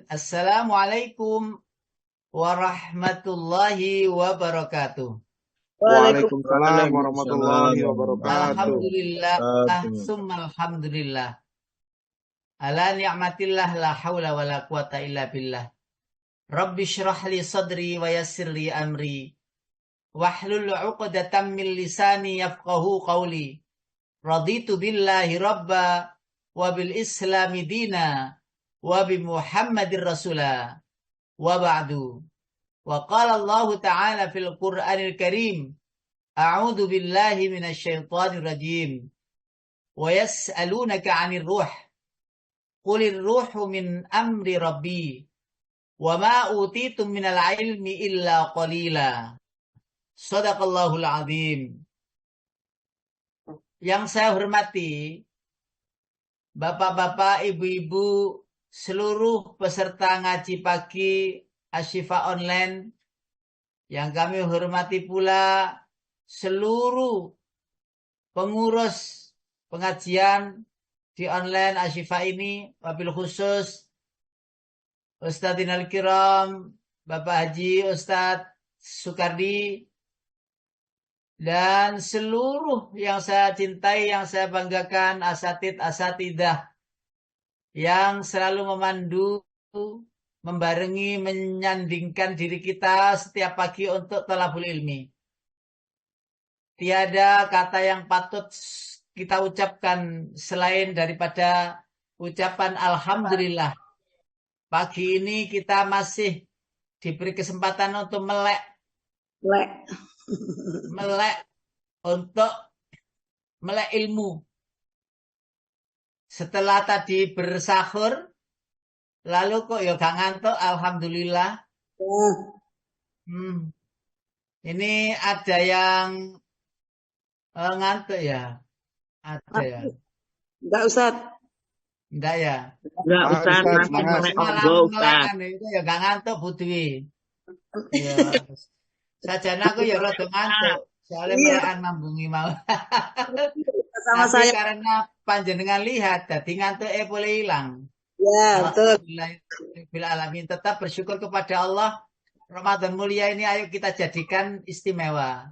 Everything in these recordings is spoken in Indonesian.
Assalamualaikum warahmatullahi wabarakatuh. Waalaikumsalam warahmatullahi wabarakatuh. Alhamdulillah, summa alhamdulillah. Ala ni'matillah la hawla wa la quwata illa billah. Rabbi syrah li sadri wa yassir li amri. Wahlul 'uqdatam min lisani yafqahu qawli. Raditu billahi rabba wa bil islami dina wa bi Muhammadir rasula. Wa ba'du. Wa qala Allah ta'ala fil Qur'anil Karim. A'udzu billahi minasyaitonir rajim. Wa yas'alunaka 'anir ruh. Qulir ruhu min amri rabbi. Wa ma utitum minal ilmi illa qalila. Shadaqallahul azim. Yang saya hormati, bapak-bapak, ibu-ibu, seluruh peserta ngaji pagi Asyifa Online, yang kami hormati pula seluruh pengurus pengajian di online Asyifa ini, wabil khusus Ustadzina Kiram, Bapak Haji Ustadz Sukardi, dan seluruh yang saya cintai, yang saya banggakan, asatidah yang selalu memandu, membarengi, menyandingkan diri kita setiap pagi untuk thalabul ilmi. Tiada kata yang patut kita ucapkan selain daripada ucapan alhamdulillah. Pagi ini kita masih diberi kesempatan untuk melek untuk melek ilmu. Setelah tadi bersahur, lalu kok ya gak ngantuk, alhamdulillah. Ini ada yang ngantuk ya? Ada ya? Enggak, Ustaz. Enggak ya? Enggak, Ustaz. Malam itu ya gak ngantuk, Putri. Ya. Sajan aku ya rada ngantuk. Soalnya melekan mambungi mau. Sama Tapi saya. karena panjenengan lihat, jadi ngantuk boleh hilang. Ya, betul. Bila alamin, tetap bersyukur kepada Allah. Ramadan mulia ini ayo kita jadikan istimewa.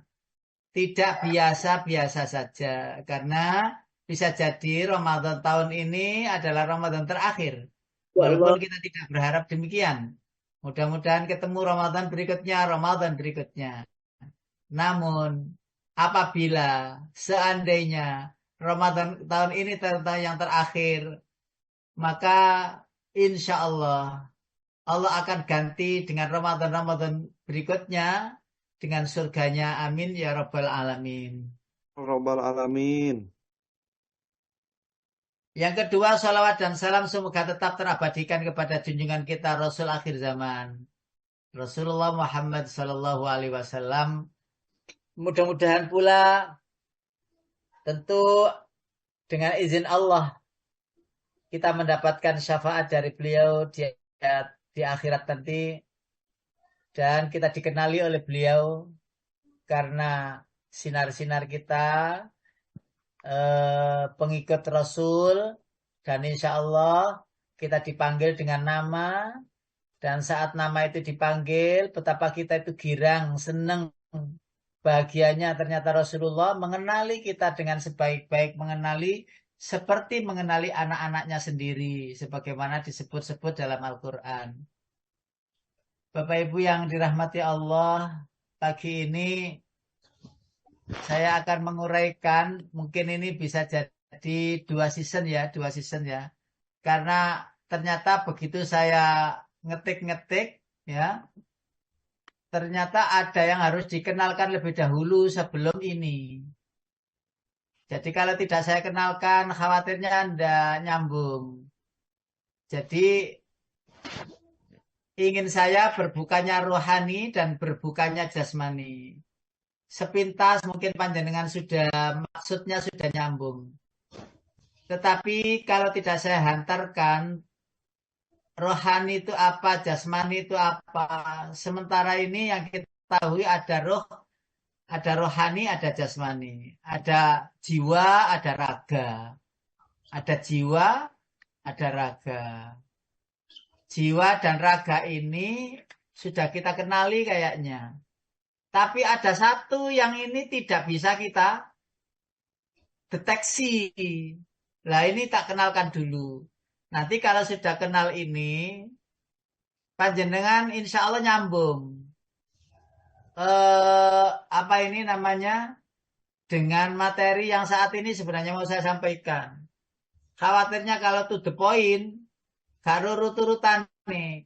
Tidak biasa-biasa saja. Karena bisa jadi Ramadan tahun ini adalah Ramadan terakhir. Walaupun kita tidak berharap demikian. Mudah-mudahan ketemu Ramadan berikutnya. Namun, apabila seandainya Ramadan tahun ini ternyata yang terakhir, maka insya Allah akan ganti dengan Ramadan berikutnya dengan surganya. Amin ya rabbal alamin. Rabbal alamin. Yang kedua, salawat dan salam semoga tetap terabadikan kepada junjungan kita Rasul akhir zaman, Rasulullah Muhammad sallallahu alaihi wasallam. Mudah-mudahan pula tentu dengan izin Allah kita mendapatkan syafaat dari beliau di akhirat nanti, dan kita dikenali oleh beliau karena sinar-sinar kita pengikut Rasul, dan insya Allah kita dipanggil dengan nama, dan saat nama itu dipanggil betapa kita itu girang, senang, bahagianya ternyata Rasulullah mengenali kita dengan sebaik-baik mengenali, seperti mengenali anak-anaknya sendiri, sebagaimana disebut-sebut dalam Al-Quran. Bapak Ibu yang dirahmati Allah, pagi ini saya akan menguraikan, mungkin ini bisa jadi dua season ya. Karena ternyata begitu saya ngetik ya, ternyata ada yang harus dikenalkan lebih dahulu sebelum ini. Jadi kalau tidak saya kenalkan, khawatirnya Anda nyambung. Jadi ingin saya berbukanya rohani dan berbukanya jasmani. Sepintas mungkin panjenengan maksudnya sudah nyambung. Tetapi kalau tidak saya hantarkan, rohani itu apa, jasmani itu apa. Sementara ini yang kita tahu ada roh, ada rohani, ada jasmani. Ada jiwa, ada raga. Ada jiwa, ada raga. jiwa dan raga ini sudah kita kenali kayaknya. Tapi ada satu yang ini tidak bisa kita deteksi. Nah ini tak kenalkan dulu. Nanti kalau sudah kenal ini, panjenengan insya Allah nyambung. Apa ini namanya? Dengan materi yang saat ini sebenarnya mau saya sampaikan. Khawatirnya kalau to the point, gak urut-urutan nih.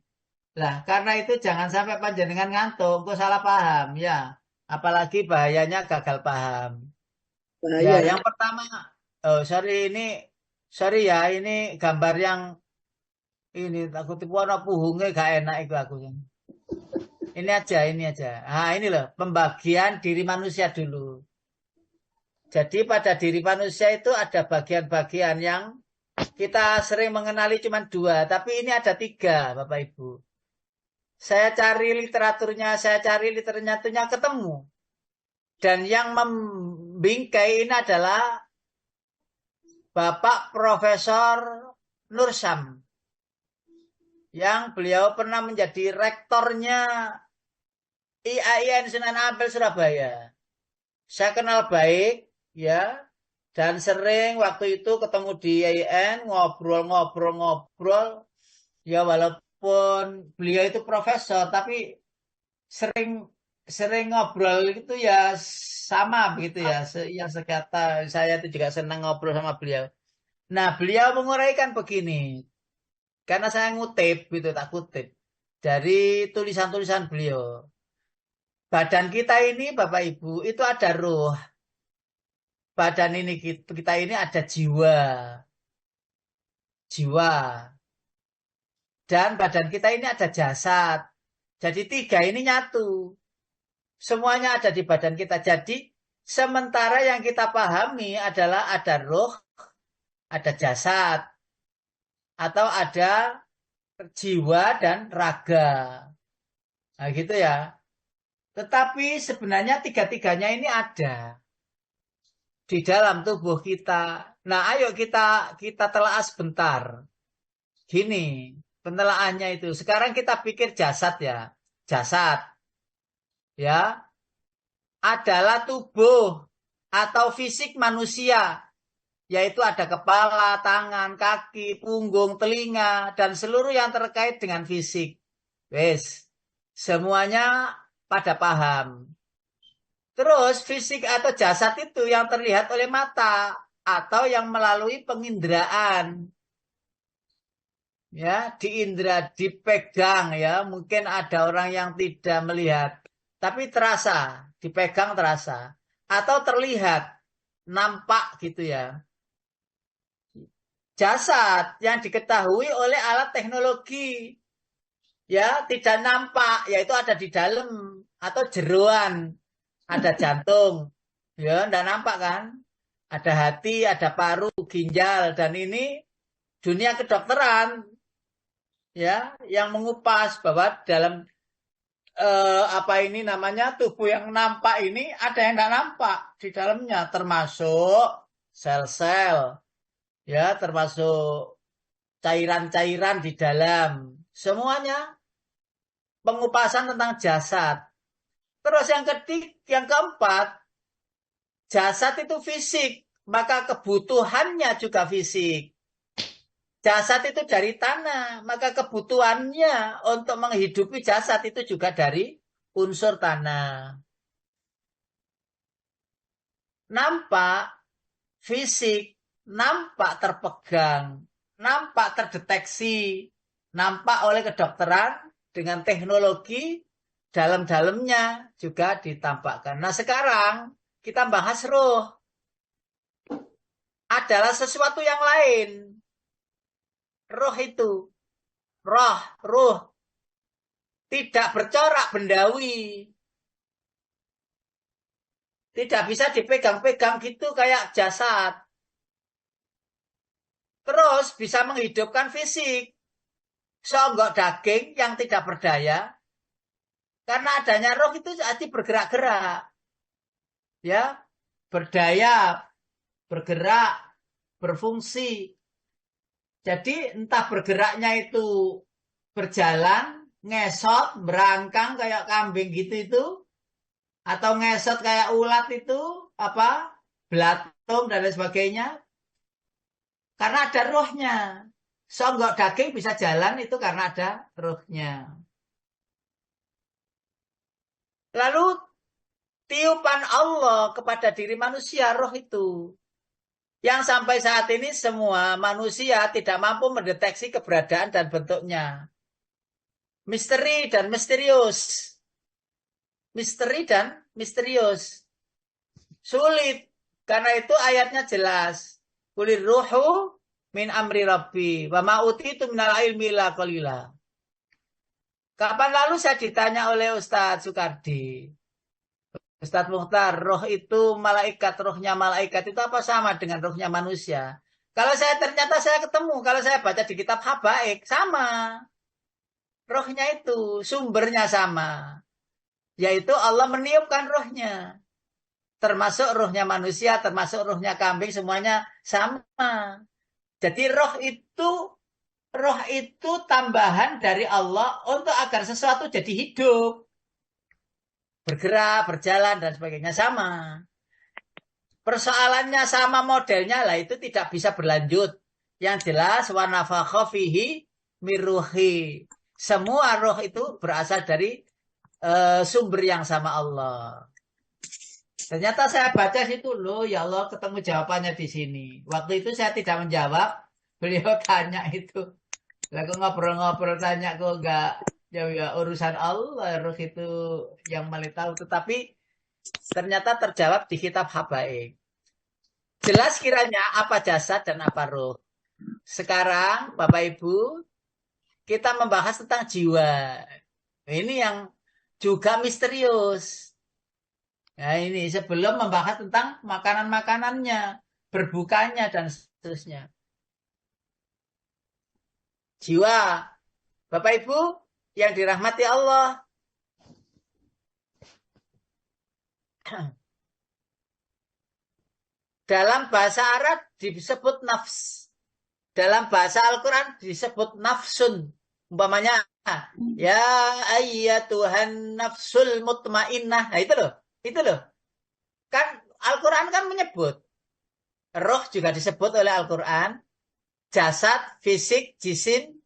Lah, karena itu jangan sampai panjenengan ngantuk, kok salah paham ya. Apalagi bahayanya gagal paham. Ya, Bahaya. yang pertama, oh sorry ya, ini gambar yang ini aku tipu anak puhungnya gak enak itu aku. Ini aja. Ah, ini loh, pembagian diri manusia dulu. Jadi pada diri manusia itu ada bagian-bagian yang kita sering mengenali cuma 2, tapi ini ada 3, Bapak Ibu. Saya cari literaturnya ketemu. Dan yang membingkai ini adalah Bapak Profesor Nursam. Yang beliau pernah menjadi rektornya IAIN Sunan Ampel Surabaya. Saya kenal baik, ya. Dan sering waktu itu ketemu di IAIN, ngobrol. Ya walaupun beliau itu profesor, tapi sering ngobrol itu ya sama begitu ya. Yang sekata saya itu juga senang ngobrol sama beliau. Nah, beliau menguraikan begini. Karena saya ngutip gitu, tak kutip dari tulisan-tulisan beliau. Badan kita ini Bapak Ibu itu ada ruh. Badan ini kita ini ada jiwa. Jiwa. Dan badan kita ini ada jasad. Jadi 3 ini nyatu. Semuanya ada di badan kita. Jadi sementara yang kita pahami adalah ada ruh, ada jasad, atau ada jiwa dan raga. Nah gitu ya. Tetapi sebenarnya 3-3-nya ini ada di dalam tubuh kita. Nah ayo kita telaah sebentar. Gini penelaannya itu. Sekarang kita pikir jasad ya. Jasad ya adalah tubuh atau fisik manusia. Yaitu ada kepala, tangan, kaki, punggung, telinga, dan seluruh yang terkait dengan fisik. Wes, semuanya pada paham. Terus fisik atau jasad itu yang terlihat oleh mata atau yang melalui penginderaan. Ya, diindra, dipegang ya. Mungkin ada orang yang tidak melihat, tapi terasa, dipegang terasa atau terlihat, nampak gitu ya. Jasad yang diketahui oleh alat teknologi ya tidak nampak, yaitu ada di dalam atau jeroan, ada jantung ya tidak nampak kan, ada hati, ada paru, ginjal, dan ini dunia kedokteran ya yang mengupas bahwa dalam apa ini namanya tubuh yang nampak ini ada yang tidak nampak di dalamnya, termasuk sel-sel ya, termasuk cairan-cairan di dalam. Semuanya pengupasan tentang jasad. Terus yang keempat, jasad itu fisik, maka kebutuhannya juga fisik. Jasad itu dari tanah, maka kebutuhannya untuk menghidupi jasad itu juga dari unsur tanah. Nampak fisik, nampak terpegang, nampak terdeteksi, nampak oleh kedokteran dengan teknologi dalam-dalamnya juga ditampakkan. Nah sekarang kita bahas roh. Adalah sesuatu yang lain. Roh itu, ruh, tidak bercorak bendawi. Tidak bisa dipegang-pegang gitu kayak jasad. Terus bisa menghidupkan fisik. Songgok daging yang tidak berdaya. Karena adanya roh itu pasti bergerak-gerak. Ya, berdaya, bergerak, berfungsi. Jadi entah bergeraknya itu berjalan, ngesot, berangkang kayak kambing gitu itu, atau ngesot kayak ulat itu, apa, belatung dan lain sebagainya, karena ada rohnya. Songgok daging bisa jalan itu karena ada rohnya. Lalu tiupan Allah kepada diri manusia, roh itu. Yang sampai saat ini semua manusia tidak mampu mendeteksi keberadaan dan bentuknya. Misteri dan misterius. Misteri dan misterius. Sulit. Karena itu ayatnya jelas. Kulir ruhu min amri rabbi. Wa ma'uti itu minal ilmi la qalila. Kapan lalu saya ditanya oleh Ustadz Soekardi. Ustadz Mukhtar, roh itu malaikat, rohnya malaikat itu apa sama dengan rohnya manusia? Kalau ternyata saya ketemu, kalau saya baca di kitab Habaik, sama. Rohnya itu, sumbernya sama. Yaitu Allah meniupkan rohnya. Termasuk rohnya manusia, termasuk rohnya kambing, semuanya sama. Jadi roh itu tambahan dari Allah untuk agar sesuatu jadi hidup. Bergerak, berjalan, dan sebagainya sama. Persoalannya sama modelnya lah itu tidak bisa berlanjut. Yang jelas wa nafakha fihi miruhi. Semua roh itu berasal dari sumber yang sama Allah. Ternyata saya baca situ loh, ya Allah ketemu jawabannya di sini. Waktu itu saya tidak menjawab, beliau tanya itu. Lalu ngobrol-ngobrol tanya kok enggak ya urusan Allah, roh itu yang paling tahu. Tetapi ternyata terjawab di kitab Habaik. Jelas kiranya apa jasad dan apa roh. Sekarang Bapak Ibu, kita membahas tentang jiwa. Ini yang juga misterius. Nah ini sebelum membahas tentang makanan-makanannya, berbukanya dan seterusnya. Jiwa. Bapak Ibu yang dirahmati Allah. Dalam bahasa Arab disebut nafs. Dalam bahasa Al-Quran disebut nafsun. Umpamanya, ya ayyatuhan nafsul mutmainnah. Nah itu loh. Itu loh. Kan Al-Quran kan menyebut. Roh juga disebut oleh Al-Quran. Jasad, fisik, jisim.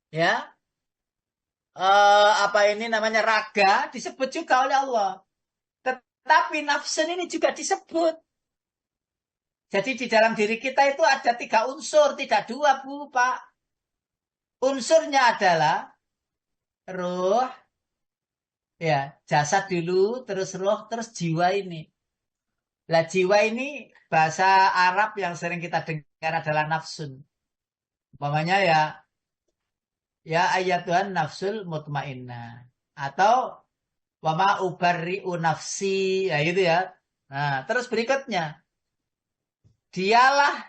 Ya. Apa ini namanya raga. Disebut juga oleh Allah. Tetapi nafsun ini juga disebut. Jadi di dalam diri kita itu ada 3 unsur, tidak 2, Bu, Pak. Unsurnya adalah roh, ya, jasad dulu, terus roh, terus jiwa ini. Lah jiwa ini bahasa Arab yang sering kita dengar adalah nafsun. Umpamanya ya ayatuhan nafsul mutmainnah. Atau wama ubarri'u nafsi, ya gitu ya. Nah, terus berikutnya. Dialah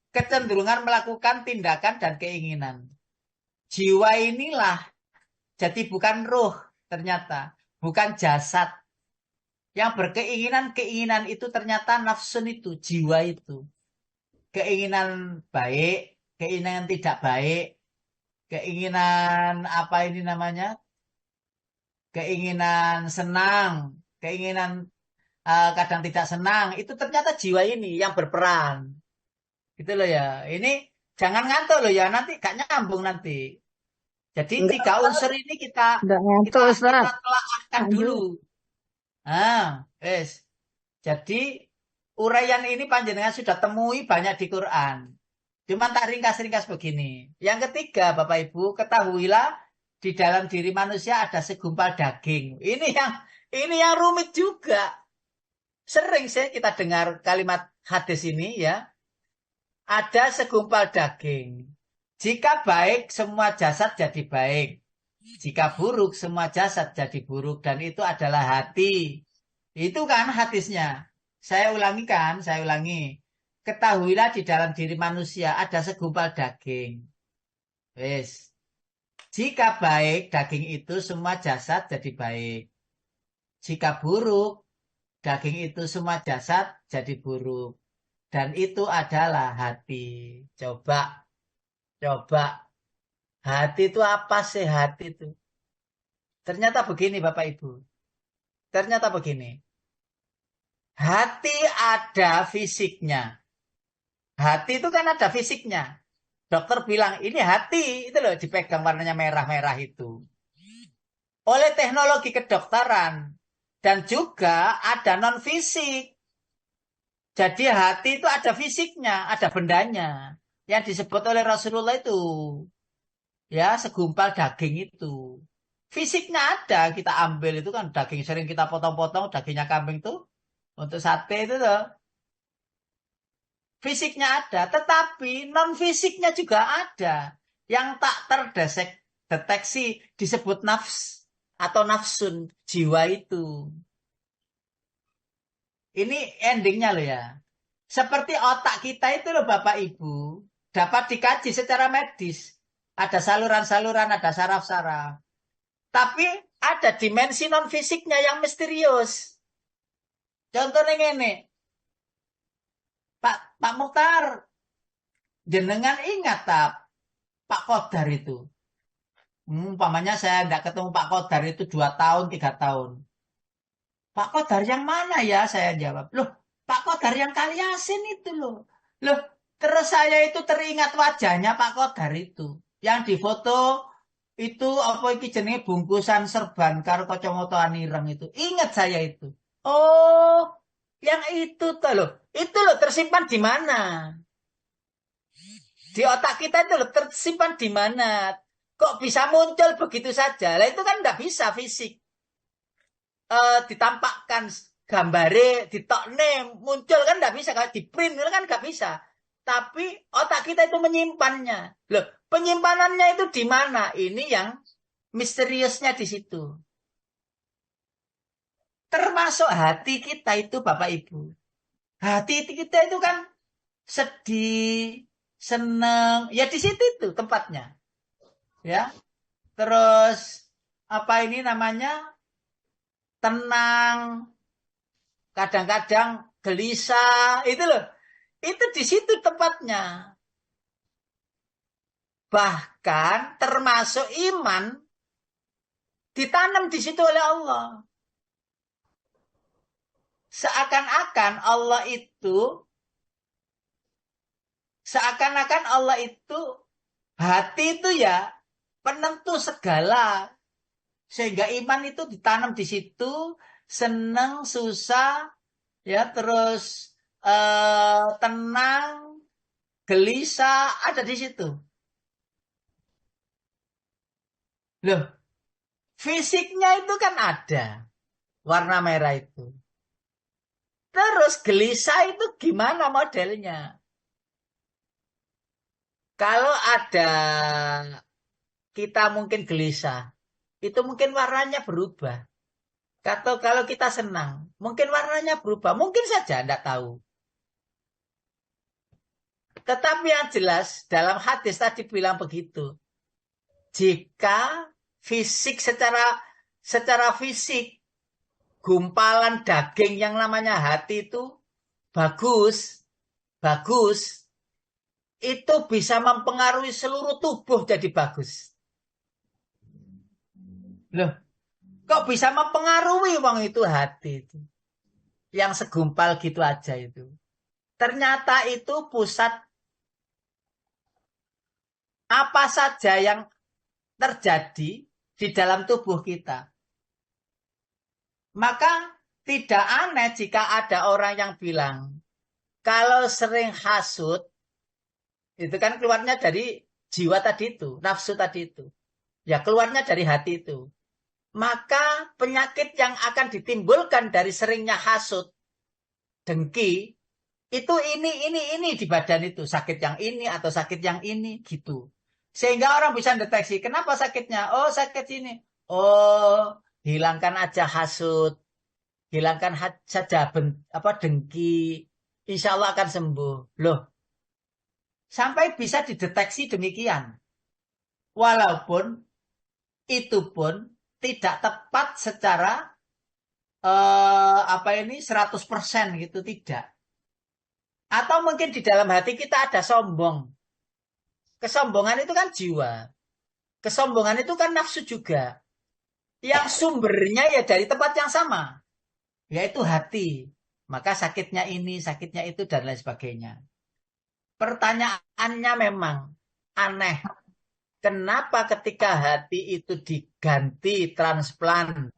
kecenderungan melakukan tindakan dan keinginan. Jiwa inilah, jadi bukan roh ternyata, bukan jasad. Yang berkeinginan-keinginan itu ternyata nafsun itu, jiwa itu. Keinginan baik, keinginan tidak baik, keinginan apa ini namanya, keinginan senang, keinginan kadang tidak senang, itu ternyata jiwa ini yang berperan. Gitu loh ya. Ini jangan ngantuk loh ya, nanti gak nyambung nanti. Jadi Enggak, 3 unsur ini kita telaahkan dulu. Nah, jadi uraian ini panjenengan sudah temui banyak di Quran. Cuma tak ringkas-ringkas begini. Yang ketiga, Bapak Ibu, ketahuilah di dalam diri manusia ada segumpal daging. Ini yang rumit juga. Sering sih kita dengar kalimat hadis ini ya. Ada segumpal daging. Jika baik, semua jasad jadi baik. Jika buruk, semua jasad jadi buruk. Dan itu adalah hati. Itu kan hadisnya. Saya ulangi. Ketahuilah di dalam diri manusia ada segumpal daging. Wes. Jika baik, daging itu semua jasad jadi baik. Jika buruk, daging itu semua jasad jadi buruk. Dan itu adalah hati. Coba. Hati itu apa sih hati itu? Ternyata begini Bapak Ibu. Ternyata begini. Hati ada fisiknya. Hati itu kan ada fisiknya. Dokter bilang ini hati itu loh dipegang warnanya merah-merah itu. Oleh teknologi kedokteran dan juga ada non fisik. Jadi hati itu ada fisiknya, ada bendanya yang disebut oleh Rasulullah itu. Ya, segumpal daging itu. Fisiknya ada, kita ambil itu kan daging sering kita potong-potong, dagingnya kambing tuh untuk sate itu tuh. Fisiknya ada, tetapi non fisiknya juga ada yang tak terdeteksi disebut nafs atau nafsun jiwa itu. Ini endingnya loh ya. Seperti otak kita itu loh Bapak Ibu dapat dikaji secara medis. Ada saluran-saluran, ada saraf-saraf. Tapi ada dimensi non fisiknya yang misterius. Contohnya ini, Pak Mukhtar, jenengan ingat tak Pak Kodar itu? Umpamanya saya tidak ketemu Pak Kodar itu 2 tahun, 3 tahun. Pak Kodar yang mana ya? Saya jawab. Loh, Pak Kodar yang Kaliasin itu loh. Loh, terus saya itu teringat wajahnya Pak Kodar itu. Yang difoto itu apa iki jenenge bungkusan serban karo kacamata anireng itu. Ingat saya itu. Oh, yang itu tuh loh. Itu loh tersimpan di mana? Di otak kita itu loh tersimpan di mana? Kok bisa muncul begitu saja? Lah itu kan nggak bisa fisik. Ditampakkan gambare ditokne muncul kan nggak bisa kan di print kan nggak bisa. Tapi otak kita itu menyimpannya. Loh, penyimpanannya itu di mana? Ini yang misteriusnya di situ. Termasuk hati kita itu Bapak Ibu. Hati kita itu kan sedih, seneng, ya di situ itu tempatnya. Ya. Terus apa ini namanya? Tenang, kadang-kadang gelisah, itu loh. Itu di situ tempatnya. Bahkan termasuk iman ditanam di situ oleh Allah. Seakan-akan Allah itu hati itu ya penentu segala. Sehingga iman itu ditanam di situ, senang, susah, ya terus tenang, gelisah ada di situ. Loh, fisiknya itu kan ada warna merah itu. Terus gelisah itu gimana modelnya? Kalau ada kita mungkin gelisah, itu mungkin warnanya berubah. Atau kalau kita senang, mungkin warnanya berubah. Mungkin saja, tidak tahu. Tetapi yang jelas, dalam hadis tadi bilang begitu. Jika fisik secara fisik, gumpalan daging yang namanya hati itu bagus, itu bisa mempengaruhi seluruh tubuh jadi bagus. Loh, kok bisa mempengaruhi wong itu hati itu? Yang segumpal gitu aja itu. Ternyata itu pusat apa saja yang terjadi di dalam tubuh kita. Maka tidak aneh jika ada orang yang bilang, kalau sering hasut, itu kan keluarnya dari jiwa tadi itu, nafsu tadi itu. Ya keluarnya dari hati itu. Maka penyakit yang akan ditimbulkan dari seringnya hasut, dengki, itu ini di badan itu. Sakit yang ini atau sakit yang ini gitu. Sehingga orang bisa deteksi, kenapa sakitnya? Oh sakit ini. Oh hilangkan aja hasut. Hilangkan saja dengki. Insya Allah akan sembuh. Loh, sampai bisa dideteksi demikian. Walaupun itu pun tidak tepat secara 100% gitu, tidak. Atau mungkin di dalam hati kita ada sombong. Kesombongan itu kan jiwa. Kesombongan itu kan nafsu juga. Yang sumbernya ya dari tempat yang sama, yaitu hati. Maka sakitnya ini, sakitnya itu, dan lain sebagainya. Pertanyaannya memang aneh. Kenapa ketika hati itu diganti transplant?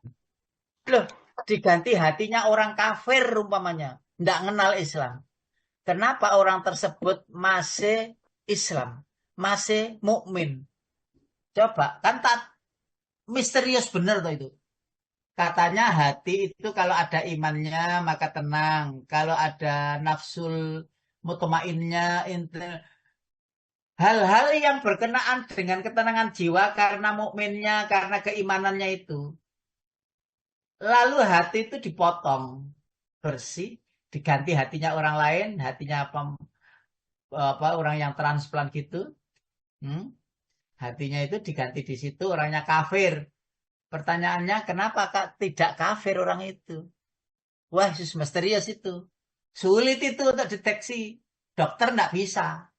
Loh, diganti hatinya orang kafir umpamanya. Tidak kenal Islam. Kenapa orang tersebut masih Islam? Masih mukmin? Coba, kan tak misterius bener tuh itu. Katanya hati itu kalau ada imannya maka tenang. Kalau ada nafsul mutmainnnya, hal-hal yang berkenaan dengan ketenangan jiwa karena mukminnya, karena keimanannya itu. Lalu hati itu dipotong bersih, diganti hatinya orang lain, hatinya apa orang yang transplant gitu. Hmm? Hatinya itu diganti di situ, orangnya kafir. Pertanyaannya, kenapa tidak kafir orang itu? Wah, misterius itu. Sulit itu untuk deteksi. Dokter tidak bisa.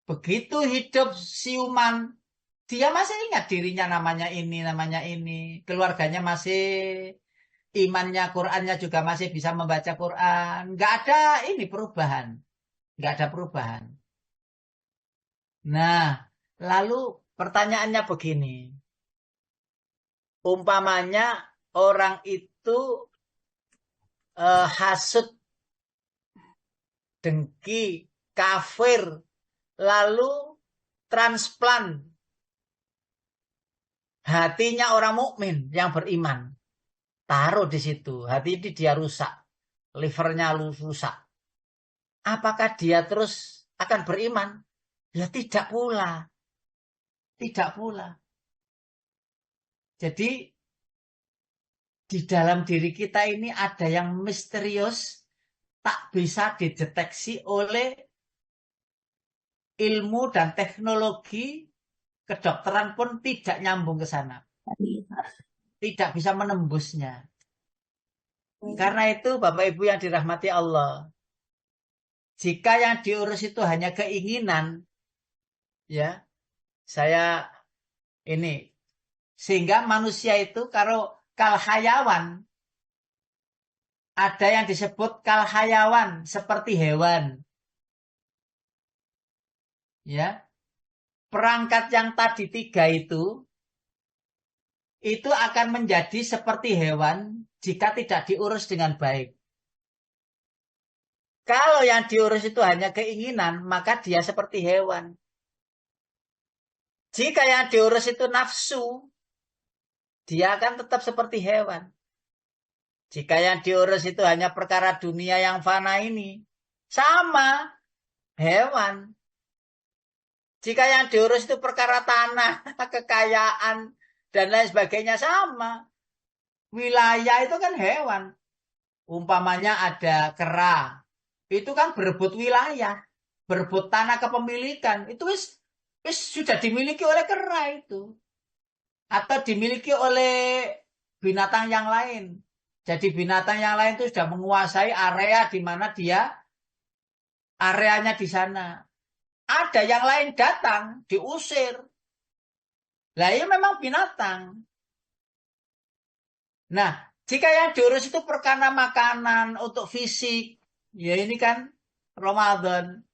Begitu hidup siuman, dia masih ingat dirinya namanya ini. Keluarganya masih, imannya, Qurannya juga masih bisa membaca Quran. Nggak ada ini perubahan. Nggak ada perubahan. Nah, lalu pertanyaannya begini. Umpamanya orang itu hasut, dengki, kafir, lalu transplant hatinya orang mukmin yang beriman, taruh di situ, hati ini dia rusak, livernya rusak. Apakah dia terus akan beriman? Ya tidak pula, tidak pula. Jadi di dalam diri kita ini ada yang misterius, tak bisa dideteksi oleh ilmu dan teknologi kedokteran pun tidak nyambung ke sana. Tidak bisa menembusnya. Karena itu Bapak Ibu yang dirahmati Allah, jika yang diurus itu hanya keinginan, ya, saya ini, sehingga manusia itu kalau kal hayawan, ada yang disebut kal hayawan, seperti hewan. Ya, perangkat yang tadi 3 itu akan menjadi seperti hewan jika tidak diurus dengan baik. Kalau yang diurus itu hanya keinginan, maka dia seperti hewan. Jika yang diurus itu nafsu, dia akan tetap seperti hewan. Jika yang diurus itu hanya perkara dunia yang fana ini, sama hewan. Jika yang diurus itu perkara tanah, kekayaan, dan lain sebagainya, sama. Wilayah itu kan hewan. Umpamanya ada kera, itu kan berebut wilayah, berebut tanah kepemilikan. Itu sudah dimiliki oleh kera itu. Atau dimiliki oleh binatang yang lain. Jadi binatang yang lain itu sudah menguasai area di mana dia, areanya di sana. Ada yang lain datang, diusir. Lah ini memang binatang. Nah, jika yang diurus itu perkara makanan untuk fisik, ya ini kan Ramadan.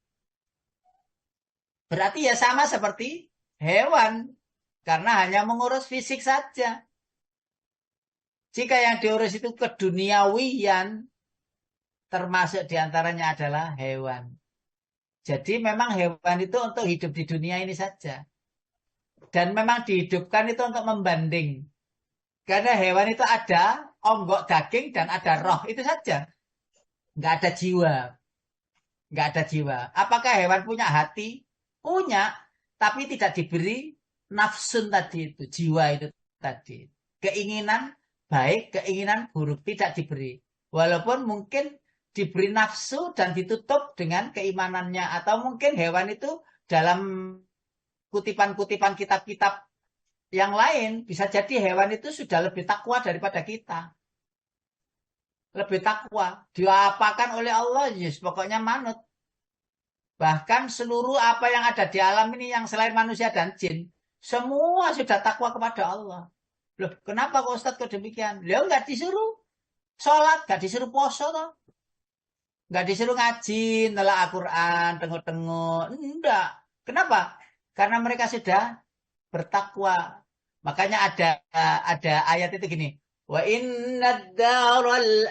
Berarti ya sama seperti hewan, karena hanya mengurus fisik saja. Jika yang diurus itu keduniawian, termasuk diantaranya adalah hewan. Jadi memang hewan itu untuk hidup di dunia ini saja. Dan memang dihidupkan itu untuk membanding. Karena hewan itu ada onggok daging dan ada roh. Itu saja. Nggak ada jiwa. Nggak ada jiwa. Apakah hewan punya hati? Punya. Tapi tidak diberi nafsun tadi itu. Jiwa itu tadi. Keinginan baik, keinginan buruk. Tidak diberi. Walaupun mungkin diberi nafsu dan ditutup dengan keimanannya. Atau mungkin hewan itu dalam kutipan-kutipan kitab-kitab yang lain, bisa jadi hewan itu sudah lebih takwa daripada kita. Lebih takwa. Diapakan oleh Allah, yes, pokoknya manut. Bahkan seluruh apa yang ada di alam ini yang selain manusia dan jin, Semua sudah takwa kepada Allah. Loh, kenapa kok Ustaz kok demikian? Loh, nggak disuruh sholat, nggak disuruh poso toh. Nggak disuruh ngaji, nolak Al-Quran, tengok-tengok. Enggak. Kenapa? Karena mereka sudah bertakwa. Makanya ada ayat itu gini. Wa inna daral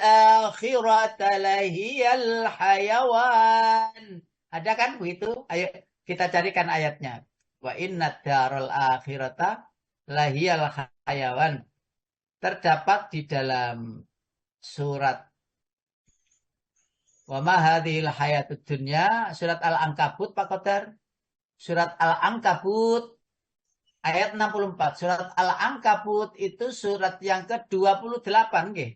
akhirata lahiyal hayawan. Ada kan begitu? Ayo kita carikan ayatnya. Wa inna daral akhirata lahiyal hayawan. Terdapat di dalam surat wa ma hadhil hayatud dunya, surat Al-Ankabut Pak Qadar. Surat Al-Ankabut ayat 64. Surat Al-Ankabut itu surat yang ke-28 nggih.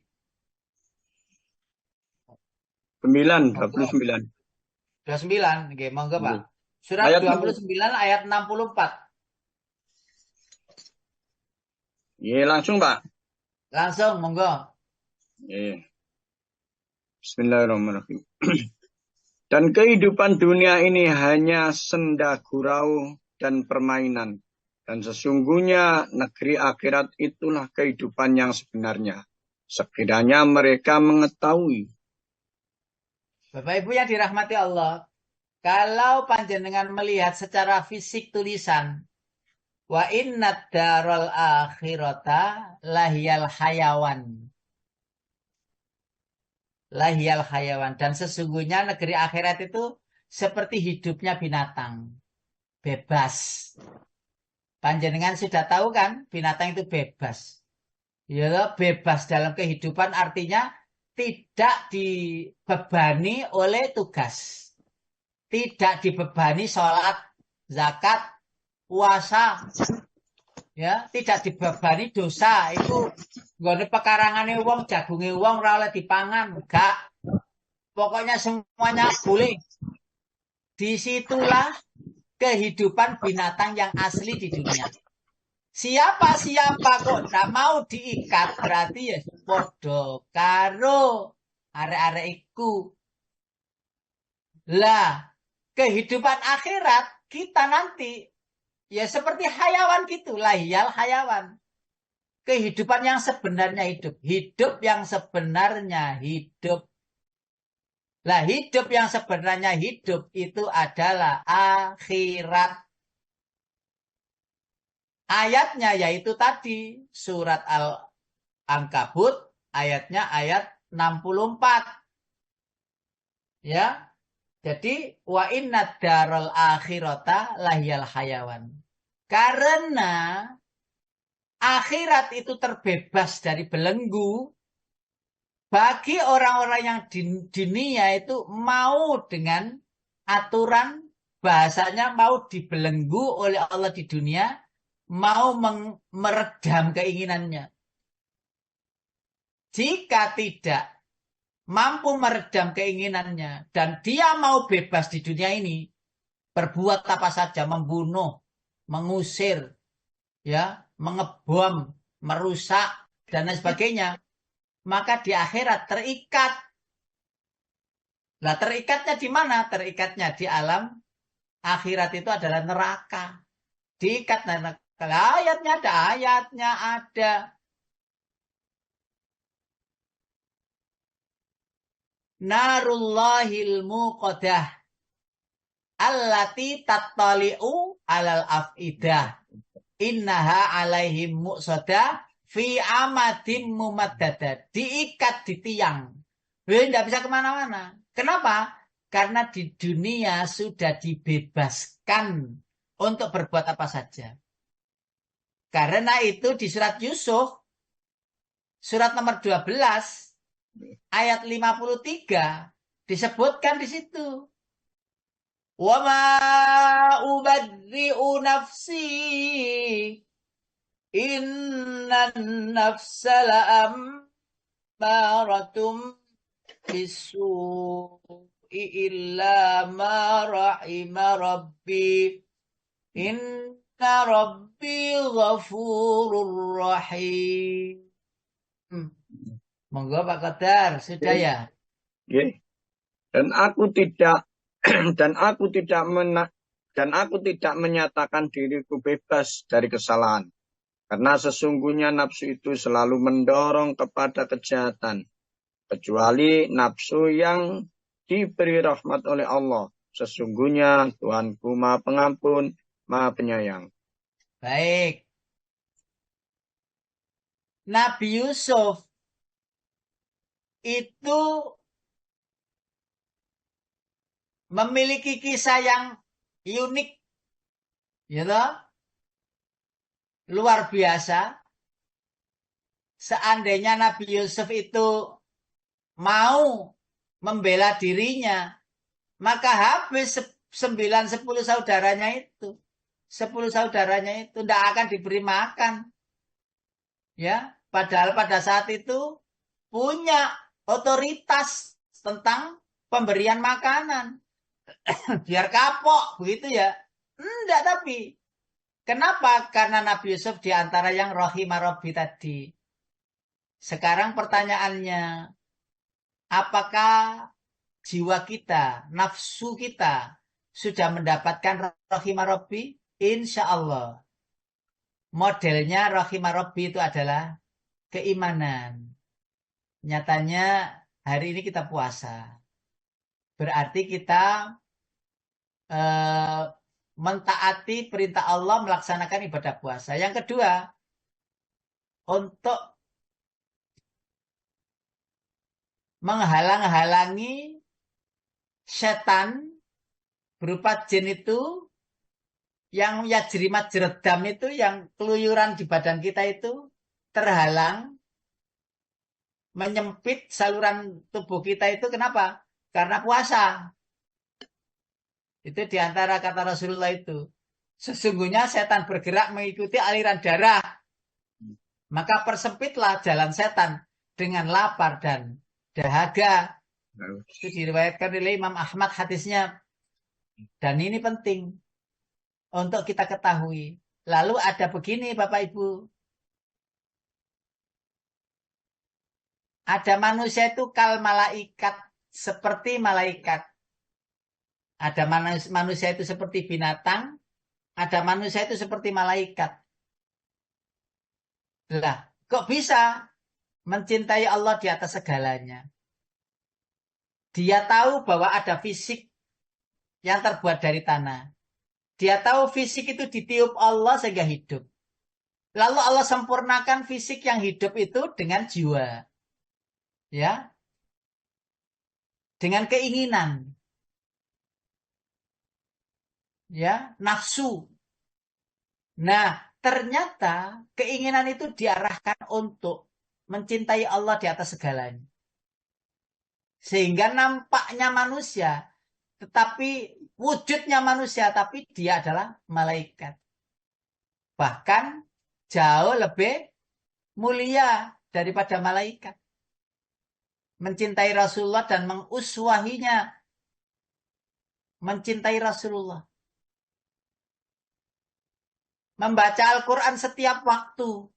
29. 29 nggih, monggo Pak. Surat Ayat 29 ayat 64. Iya, langsung, Pak. Langsung monggo. Iya. Bismillahirrahmanirrahim. Dan kehidupan dunia ini hanya senda gurau dan permainan. Dan sesungguhnya negeri akhirat itulah kehidupan yang sebenarnya. Sekiranya mereka mengetahui. Bapak Ibu yang dirahmati Allah, kalau panjenengan melihat secara fisik tulisan wa inna daral akhirata lahiyal hayawan. Lahiyal hayawan. Dan sesungguhnya negeri akhirat itu seperti hidupnya binatang. Bebas. Panjenengan sudah tahu kan binatang itu bebas. Ya, bebas dalam kehidupan artinya tidak dibebani oleh tugas. Tidak dibebani sholat, zakat, puasa. Ya, tidak dibebani dosa. Itu nggone pekarangane wong, jagunge wong ora oleh dipangan, enggak. Pokoknya semuanya boleh. Disitulah kehidupan binatang yang asli di dunia. Siapa kok tidak mau diikat berarti ya podo karo arek-arek iku. Lah, kehidupan akhirat kita nanti ya seperti hayawan gitu, lahiyal hayawan. Kehidupan yang sebenarnya hidup. Hidup yang sebenarnya hidup. Lah hidup yang sebenarnya hidup itu adalah akhirat. Ayatnya yaitu tadi surat Al-Ankabut ayatnya ayat 64. Ya. Jadi wa inna daral akhirata lahiyal hayawan. Karena akhirat itu terbebas dari belenggu. Bagi orang-orang yang di dunia itu mau dengan aturan bahasanya mau dibelenggu oleh Allah di dunia, mau meredam keinginannya. Jika tidak mampu meredam keinginannya dan dia mau bebas di dunia ini, berbuat apa saja, membunuh, mengusir, ya, mengebom, merusak dan lain sebagainya, maka di akhirat terikat. Lah terikatnya di mana? Terikatnya di alam akhirat itu adalah neraka. Diikat neraka. Ayatnya ada. Narullahil muqadah allati tattali'u alal afidah innaha alaihim muqsadah fi amadim mumaddada. Diikat di tiang. Tidak bisa kemana-mana. Kenapa? Karena di dunia sudah dibebaskan untuk berbuat apa saja. Karena itu di surat Yusuf, surat nomor 12, ayat 53, disebutkan di situ. Wa ma ubadri'u nafsi innan nafsa la'ammaratum bisu'i illa ma rahima rabbi inna rabbi ghafurur rahim. Monggo Pak Qadar, sudah ya? Dan aku tidak Dan aku tidak menyatakan diriku bebas dari kesalahan. Karena sesungguhnya nafsu itu selalu mendorong kepada kejahatan. Kecuali nafsu yang diberi rahmat oleh Allah. Sesungguhnya Tuhanku Maha Pengampun, Maha Penyayang. Baik. Nabi Yusuf itu memiliki kisah yang unik, gitu, luar biasa. Seandainya Nabi Yusuf itu mau membela dirinya, maka habis 9-10 saudaranya itu. 10 saudaranya itu tidak akan diberi makan. Ya, padahal pada saat itu punya otoritas tentang pemberian makanan. Biar kapok, begitu ya. Enggak, tapi kenapa? Karena Nabi Yusuf diantara yang rohimah Rabbi tadi. Sekarang pertanyaannya, apakah jiwa kita, nafsu kita sudah mendapatkan rohimah Rabbi? Insya Allah. Modelnya rohimah Rabbi itu adalah keimanan. Nyatanya hari ini kita puasa. Berarti kita mentaati perintah Allah melaksanakan ibadah puasa. Yang kedua, untuk menghalang-halangi setan berupa jin itu yang yajrimat jeredam itu yang keluyuran di badan kita itu terhalang, menyempit saluran tubuh kita itu. Kenapa? Karena puasa. Itu diantara kata Rasulullah itu. Sesungguhnya setan bergerak mengikuti aliran darah. Maka persempitlah jalan setan dengan lapar dan dahaga. Itu diriwayatkan oleh Imam Ahmad hadisnya. Dan ini penting untuk kita ketahui. Lalu ada begini Bapak Ibu. Ada manusia itu kal malaikat, seperti malaikat. Ada manusia itu seperti binatang, ada manusia itu seperti malaikat. Lah, kok bisa mencintai Allah di atas segalanya? Dia tahu bahwa ada fisik yang terbuat dari tanah. Dia tahu fisik itu ditiup Allah sehingga hidup. Lalu Allah sempurnakan fisik yang hidup itu dengan jiwa. Ya. Dengan keinginan. Ya, nafsu. Nah, ternyata keinginan itu diarahkan untuk mencintai Allah di atas segalanya. Sehingga nampaknya manusia, tetapi wujudnya manusia, tapi dia adalah malaikat. Bahkan jauh lebih mulia daripada malaikat. Mencintai Rasulullah dan menguswahinya. Mencintai Rasulullah. Membaca Al-Quran setiap waktu.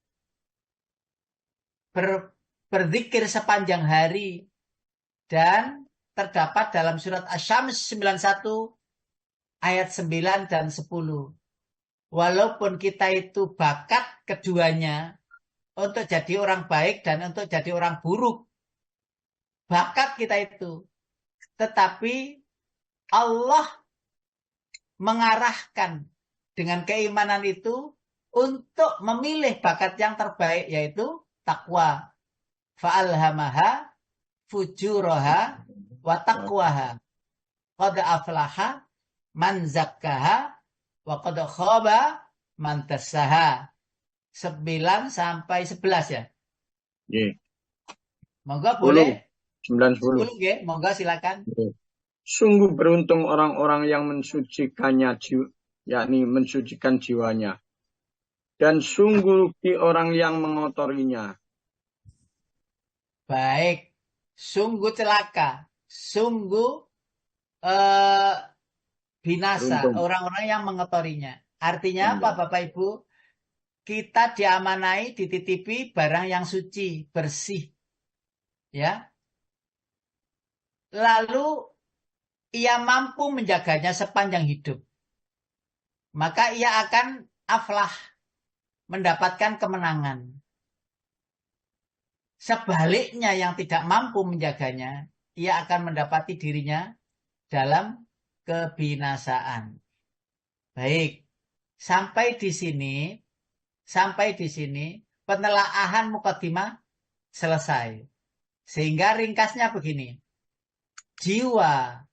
Berzikir sepanjang hari. Dan terdapat dalam surat Asy-Syams 91 ayat 9 dan 10. Walaupun kita itu bakat keduanya untuk jadi orang baik dan untuk jadi orang buruk. Bakat kita itu. Tetapi Allah mengarahkan dengan keimanan itu untuk memilih bakat yang terbaik, yaitu takwa. Fa'alhamaha fujuraha wa taqwaha. Qad aflaha man zakkaha wa qad khaba man dassaha. 9 sampai 11 ya. Yeah. Monggo boleh. 9-10. Ya, monggo silakan. Yeah. Sungguh beruntung orang-orang yang mensucikannya, yakni mensucikan jiwanya. Dan sungguh rugi orang yang mengotorinya. Baik. Sungguh celaka, sungguh binasa orang-orang yang mengotorinya. Artinya apa Bapak Ibu? Kita diamanai, dititipi barang yang suci, bersih. Ya. Lalu ia mampu menjaganya sepanjang hidup. maka ia akan aflah, mendapatkan kemenangan. Sebaliknya yang tidak mampu menjaganya, ia akan mendapati dirinya dalam kebinasaan. Baik, sampai di sini penelaahan mukadimah selesai. Sehingga ringkasnya begini. Jiwa,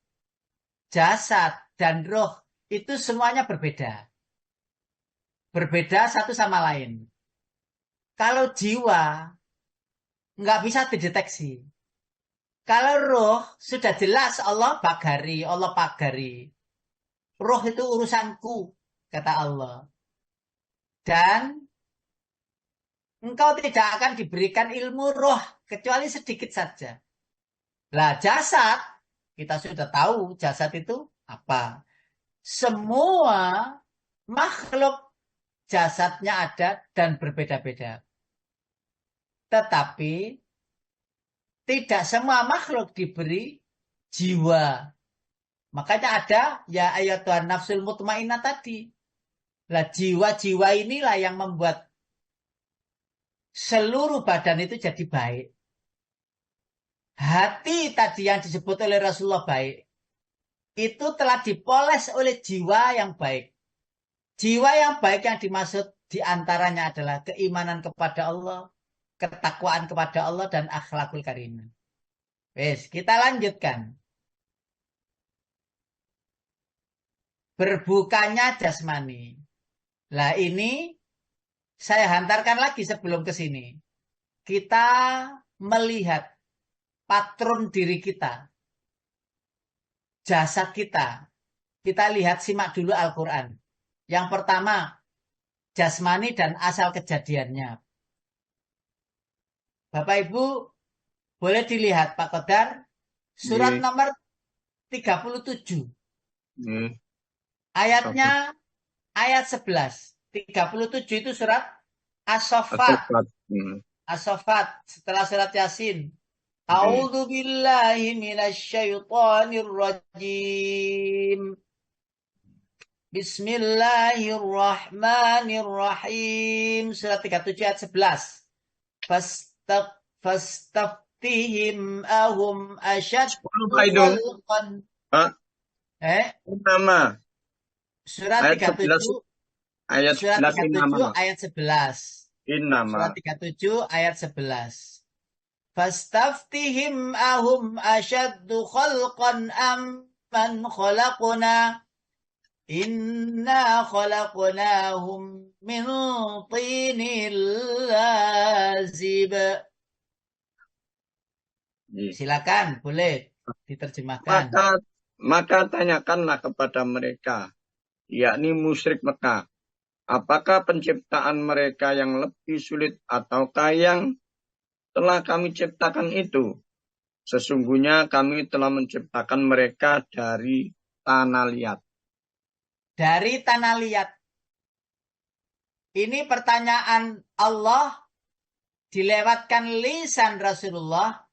jasad, dan roh itu semuanya berbeda. Berbeda satu sama lain. Kalau jiwa nggak bisa dideteksi. Kalau roh sudah jelas Allah pagari. Roh itu urusanku, kata Allah. Dan engkau tidak akan diberikan ilmu roh, kecuali sedikit saja. Lah jasad, kita sudah tahu jasad itu apa. Semua makhluk jasadnya ada dan berbeda-beda. Tetapi tidak semua makhluk diberi jiwa. Makanya ada ya ayat Tuhan nafsul mutmainnah tadi. Lah jiwa-jiwa inilah yang membuat seluruh badan itu jadi baik. Hati tadi yang disebut oleh Rasulullah baik, itu telah dipoles oleh jiwa yang baik. Jiwa yang baik yang dimaksud diantaranya adalah keimanan kepada Allah, ketakwaan kepada Allah, dan akhlakul karimah. Wes, kita lanjutkan. Berbukanya jasmani. Lah ini saya hantarkan lagi sebelum ke sini. Kita melihat patron diri kita. Jasad kita. Kita lihat, simak dulu Al-Quran. Yang pertama, jasmani dan asal kejadiannya. Bapak Ibu, boleh dilihat Pak Qadar, surat nomor 37. Ayatnya ayat 11. 37 itu surat As-Saffat. As-Saffat setelah surat Yasin. A'udzu billahi minasyaitonir rajim. Bismillahirrahmanirrahim. Surat 37 ayat 11. Fastaftihim ahum asyaddu khalqan. Nama. Surat 37 ayat Surat 37 ayat 11. Surat 37 ayat 11. Fastaftihim ahum asyaddu khalqan amman khalaqna. Inna khalaqnahum min tinil lazib. Silakan, boleh diterjemahkan. Maka tanyakanlah kepada mereka, yakni musyrik Mekah, apakah penciptaan mereka yang lebih sulit ataukah yang telah kami ciptakan itu? Sesungguhnya kami telah menciptakan mereka dari tanah liat. Dari tanah liat. Ini pertanyaan Allah dilewatkan lisan Rasulullah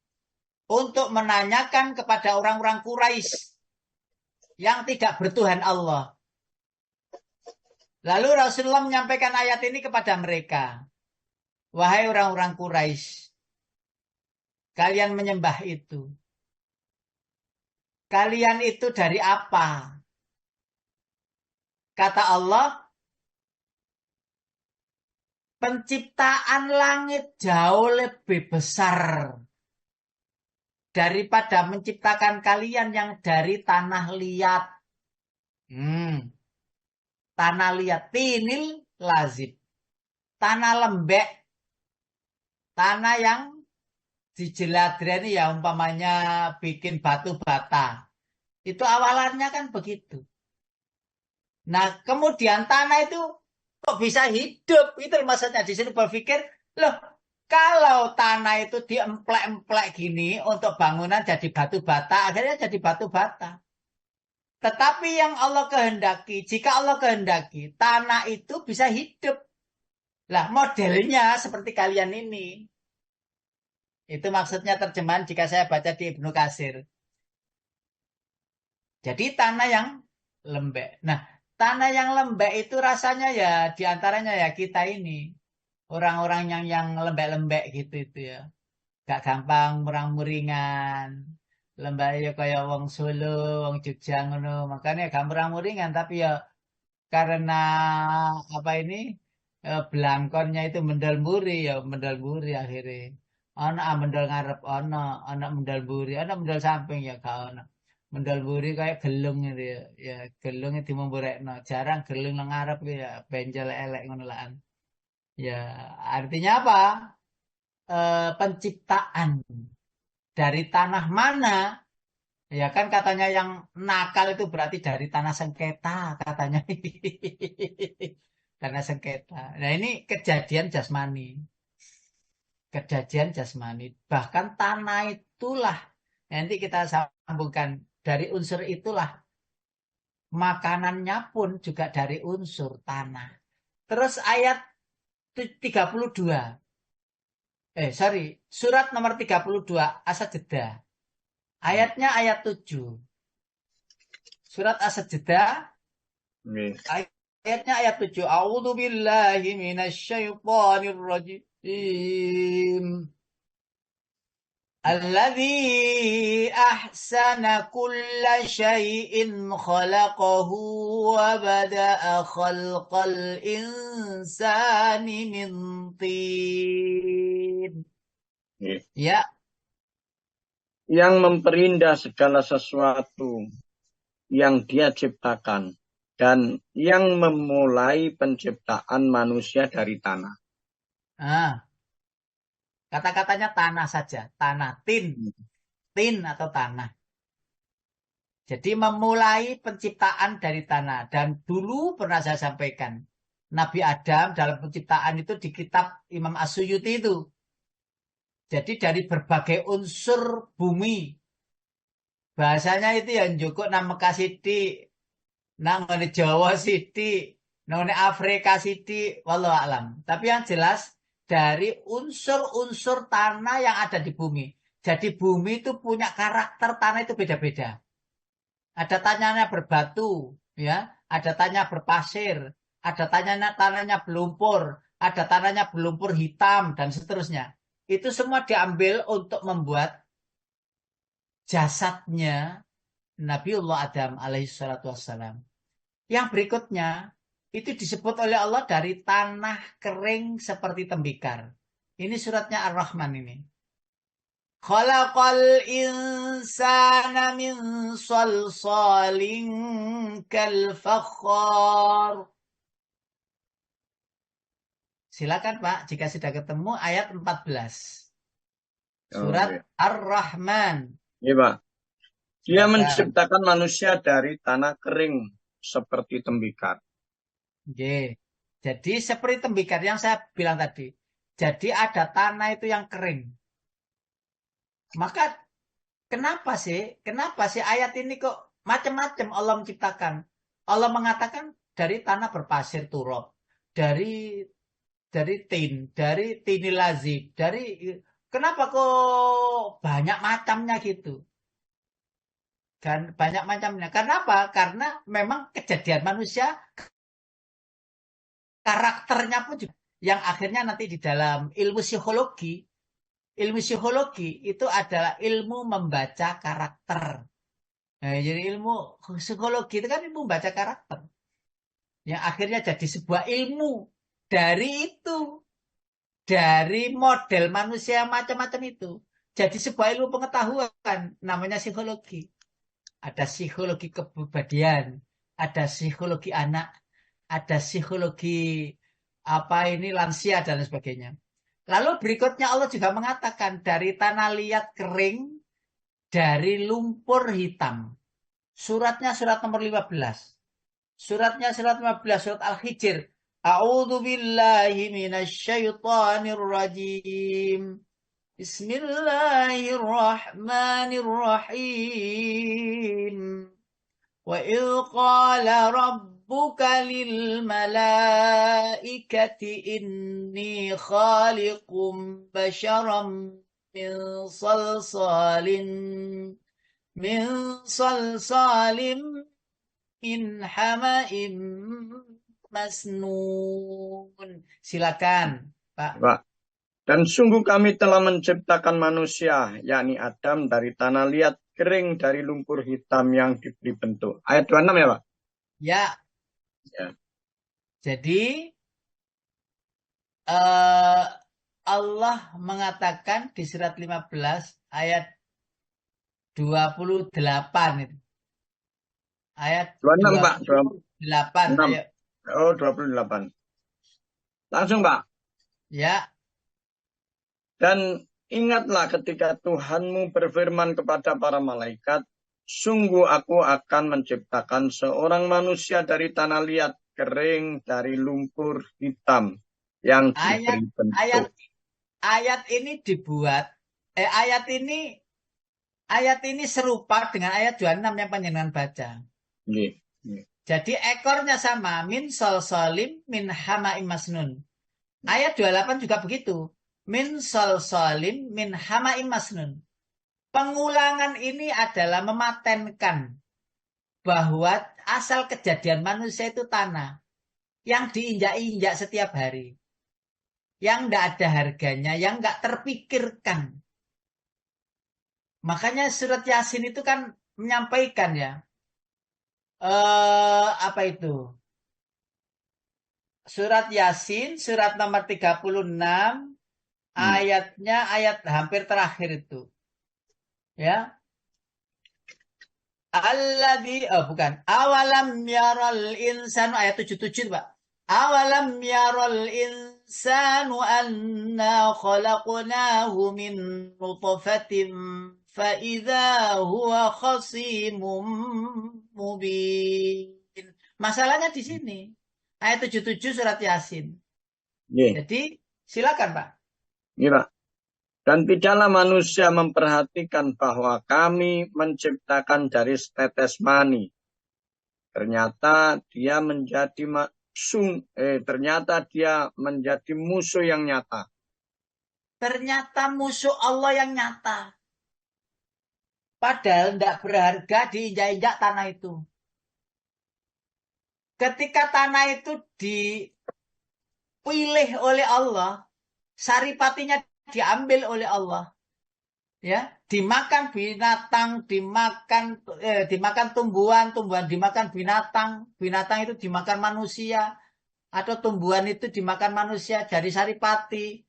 untuk menanyakan kepada orang-orang Quraisy yang tidak bertuhan Allah. Lalu Rasulullah menyampaikan ayat ini kepada mereka. Wahai orang-orang Quraisy, kalian menyembah itu. Kalian itu dari apa? Kata Allah, penciptaan langit jauh lebih besar daripada menciptakan kalian yang dari tanah liat. Tanah liat, tinil lazib. Tanah lembek. Tanah yang dijeladreni ya umpamanya bikin batu bata. Itu awalannya kan begitu. Nah, kemudian tanah itu kok bisa hidup? Itu maksudnya di sini berpikir, loh, kalau tanah itu diemplek-emplek gini untuk bangunan jadi batu bata, akhirnya jadi batu bata. Tetapi yang Allah kehendaki, jika Allah kehendaki, tanah itu bisa hidup. Lah, modelnya seperti kalian ini. Itu maksudnya terjemahan jika saya baca di Ibnu Katsir. Jadi tanah yang lembek. Nah, Tanah yang lembek itu rasanya ya diantaranya ya kita ini. Orang-orang yang lembek-lembek gitu itu ya. Gak gampang murang-muringan. Lembek ya kayak wong Solo, wong Jogja ngono. Makanya gak murang-muringan tapi ya karena apa ini belangkonnya itu mendel mburi ya mendel mburi akhirnya. Ana mendel ngarep ana mendel mburi, ana mendel samping ya gak ana. Mendel mburi kayak gelung itu ya. Ya gelung itu memburekno. Jarang gelung nang ngarep ya benjol elek ngono lah. Ya, artinya apa? Penciptaan dari tanah mana? Ya kan katanya yang nakal itu berarti dari tanah sengketa katanya. Tanah sengketa. Nah ini kejadian jasmani. Kejadian jasmani. Bahkan tanah itulah. Nanti kita sambungkan. Dari unsur itulah. Makanannya pun juga dari unsur tanah. Terus ayat 32. Surat nomor 32 As-Sajdah. Ayatnya ayat 7. Surat As-Sajdah ayatnya ayat 7. A'udzu billahi minasyaitonir rajim. Alladzi ahsana kulla syai'in khalaqahu wa bada'a khalqal insani min tin. Ya. Yang memperindah segala sesuatu yang dia ciptakan dan yang memulai penciptaan manusia dari tanah. Kata-katanya tanah saja, tanah, tin atau tanah. Jadi memulai penciptaan dari tanah. Dan dulu pernah saya sampaikan, Nabi Adam dalam penciptaan itu di kitab Imam As-Suyuti itu. Jadi dari berbagai unsur bumi. Bahasanya itu yang cukup nama kasidi, nama Jawa sidi, nama Afrika sidi, wallahu alam. Tapi yang jelas dari unsur-unsur tanah yang ada di bumi. Jadi bumi itu punya karakter tanah itu beda-beda. Ada tanahnya berbatu, ya, ada tanah berpasir, ada tanahnya berlumpur, ada tanahnya berlumpur hitam dan seterusnya. Itu semua diambil untuk membuat jasadnya Nabiullah Adam alaihissalatu wassalam. Yang berikutnya itu disebut oleh Allah dari tanah kering seperti tembikar. Ini suratnya Ar-Rahman ini. Khalaqal insana min salsalin kal fakhar. Silakan Pak, jika sudah ketemu ayat 14. Surat Ar-Rahman. Iya Pak. Dia menciptakan manusia dari tanah kering seperti tembikar. Oke. Jadi seperti tembikar yang saya bilang tadi. Jadi ada tanah itu yang kering. Maka kenapa sih ayat ini kok macam-macam Allah menciptakan? Allah mengatakan dari tanah berpasir turab, dari tin, dari tinilazib, kenapa kok banyak macamnya gitu? Dan banyak macamnya. Kenapa? Karena memang kejadian manusia karakternya pun juga yang akhirnya nanti di dalam ilmu psikologi itu adalah ilmu membaca karakter. Nah, jadi ilmu psikologi itu kan ilmu membaca karakter. Yang akhirnya jadi sebuah ilmu dari itu. Dari model manusia macam-macam itu. Jadi sebuah ilmu pengetahuan namanya psikologi. Ada psikologi kepribadian, ada psikologi anak, ada psikologi lansia dan sebagainya. Lalu berikutnya Allah juga mengatakan dari tanah liat kering, dari lumpur hitam. Suratnya surat nomor 15. Suratnya surat 15, surat Al-Hijr. A'udzu billahi minasyaitonir rajim. Bismillahirrahmanirrahim. Wa idh qala rabbuka lil malaikati inni khaliqum basharam min salsalin min hama'im masnun. Silakan, Pak. Pak. Dan sungguh kami telah menciptakan manusia, yakni Adam dari tanah liat kering dari lumpur hitam yang diberi bentuk. Ayat 26 ya Pak? Ya. Ya. Jadi Allah mengatakan di surat 15 ayat 28 itu. Ayat 26 Pak. 28. 26. Ayo. Oh 28. Langsung Pak. Ya. Dan ingatlah ketika Tuhanmu berfirman kepada para malaikat, sungguh aku akan menciptakan seorang manusia dari tanah liat kering dari lumpur hitam yang diberi bentuk. Ayat ini dibuat ayat ini serupa dengan ayat 26 yang panjenengan baca. Nggih. Jadi ekornya sama, min solsolim min hama'im masnun. Ayat 28 juga begitu. Min solsolim min hama'im masnun. Pengulangan ini adalah mematenkan bahwa asal kejadian manusia itu tanah yang diinjak-injak setiap hari. Yang tidak ada harganya, yang nggak terpikirkan. Makanya surat Yasin itu kan menyampaikan ya. Apa itu? Surat Yasin, surat nomor 36, ayatnya ayat hampir terakhir itu. Ya. Bukan. Awalam yaral insanu, ayat 77, Pak. Awalam yaral insanu anna khalaqnahu min nutfatin fa'idha huwa khasimun mubin. Masalahnya di sini. Ayat 77 surat Yasin. Jadi silakan Pak. Iya Pak. Dan tidaklah manusia memperhatikan bahwa kami menciptakan dari setetes mani. Ternyata dia menjadi musuh yang nyata. Ternyata musuh Allah yang nyata. Padahal tidak berharga diinjak-injak tanah itu. Ketika tanah itu dipilih oleh Allah, saripatinya diambil oleh Allah. Ya, dimakan binatang, dimakan tumbuhan dimakan binatang itu dimakan manusia, atau tumbuhan itu dimakan manusia dari saripati.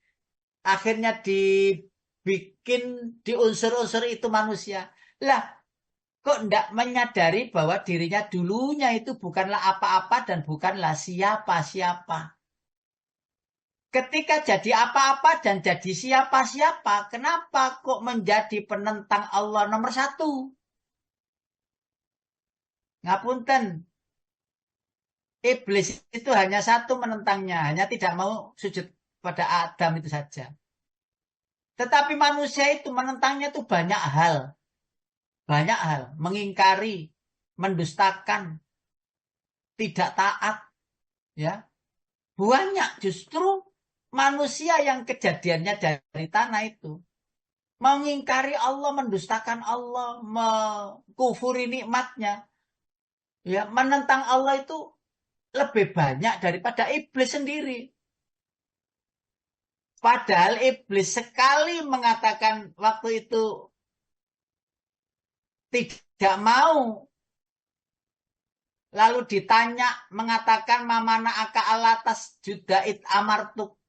Akhirnya dibikin di unsur-unsur itu manusia. Lah, kok tidak menyadari bahwa dirinya dulunya itu bukanlah apa-apa dan bukanlah siapa-siapa. Ketika jadi apa-apa dan jadi siapa-siapa, kenapa kok menjadi penentang Allah nomor 1? Ngapunten. Iblis itu hanya satu menentangnya, hanya tidak mau sujud pada Adam itu saja. Tetapi manusia itu menentangnya itu banyak hal. Banyak hal. Mengingkari, mendustakan, tidak taat. Ya, banyak justru manusia yang kejadiannya dari tanah itu. Mengingkari Allah, mendustakan Allah, mengkufuri nikmatnya. Ya, menentang Allah itu lebih banyak daripada iblis sendiri. Padahal iblis sekali mengatakan waktu itu tidak mau. Lalu ditanya, mengatakan mamana aka alatas judait amartuk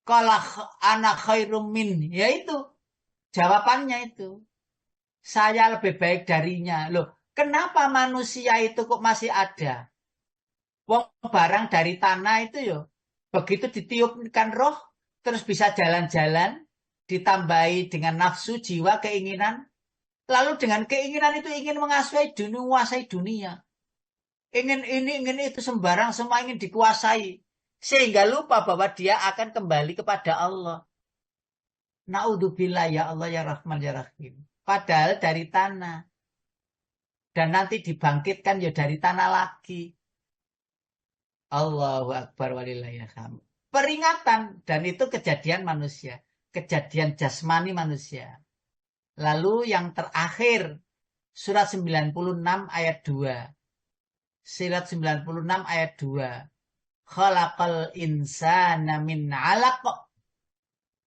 kalah anak khairum min. Yaitu jawabannya itu. Saya lebih baik darinya. Loh, kenapa manusia itu kok masih ada? Wong barang dari tanah itu yo. Begitu ditiupkan roh, terus bisa jalan-jalan, ditambahi dengan nafsu, jiwa, keinginan. Lalu dengan keinginan itu ingin menguasai dunia. Ingin ini, ingin itu, sembarang semua ingin dikuasai. Sehingga lupa bahwa dia akan kembali kepada Allah. Na'udzubillah ya Allah ya Rahman ya Rahim. Padahal dari tanah. Dan nanti dibangkitkan ya dari tanah lagi. Allahu Akbar walillahilhamd. Peringatan, dan itu kejadian manusia. Kejadian jasmani manusia. Lalu yang terakhir, surat 96 ayat 2. Surat 96 ayat 2. Khalaqal insana min 'alaq.